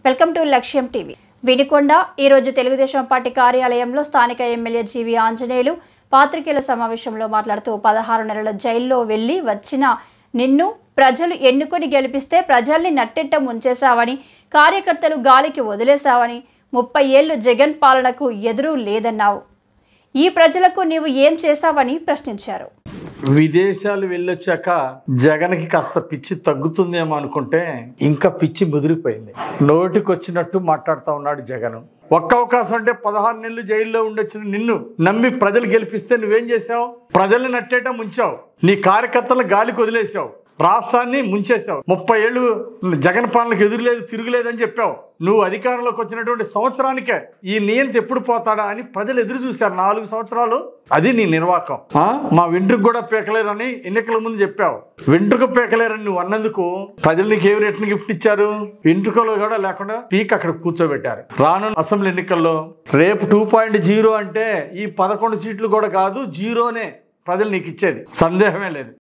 Welcome to లక్ష్యం TV. Vinukonda ఈరోజు Telugu Desam party కార్యాలయంలో స్థానిక ఎమ్మెల్యే జీవి ఆంజనేయులు పాత్రికేయుల సమావేశంలో మాట్లాడుతూ 16 నెలల జైల్లో వెళ్లి వచ్చిన నిన్ను ప్రజలు ఎన్నుకొని గెలిపిస్తే ప్రజల్ని నట్టెట్ట ముంచేశావని, కార్యకర్తలు గాలికి వదిలేశావని, 30 ఏళ్లు జగన్ పాలనకు ఎదురు లేదన్నావు. ఈ ప్రజలకు నీవు ఏం చేశావని ప్రశ్నించారు. విదేశాలు వెళ్ళొచ్చాక జగన్కి కాస్త పిచ్చి తగ్గుతుందేమో అనుకుంటే ఇంకా పిచ్చి ముదిరిపోయింది. నోటికొచ్చినట్టు మాట్లాడుతూ ఉన్నాడు జగన్. ఒక్క అవకాశం అంటే 16 నెలలు జైల్లో ఉండొచ్చిన నిన్ను నమ్మి ప్రజలు గెలిపిస్తే నువ్వేం చేసావు? ప్రజల్ని నట్టేట ముంచావు. నీ కార్యకర్తలను గాలికి వదిలేసావు. రాష్ట్రాన్ని ముంచేశావు. 30 ఏళ్ళు జగన్ పాలనకు ఎదురులేదు తిరుగులేదని చెప్పావు. నువ్వు అధికారంలోకి వచ్చినటువంటి సంవత్సరానికే ఈ నియంత ఎప్పుడు పోతాడా అని ప్రజలు ఎదురు చూశారు. 4 సంవత్సరాలు అది నీ నిర్వాకం. మా వెంట్రుకు కూడా పీకలేరని ఎన్నికల ముందు చెప్పావు. వెంట్రుక పీకలేరని నువ్వు అన్నందుకు ప్రజలు నీకు ఏమి రిటర్న్ గిఫ్ట్ ఇచ్చారు? వెంట్రుకలు కూడా లేకుండా పీక్ అక్కడ కూర్చోబెట్టారు. రానున్న అసెంబ్లీ ఎన్నికల్లో రేపు 2.0 అంటే ఈ 11 సీట్లు కూడా కాదు, జీరోనే ప్రజలు నీకు ఇచ్చేది, సందేహమే లేదు.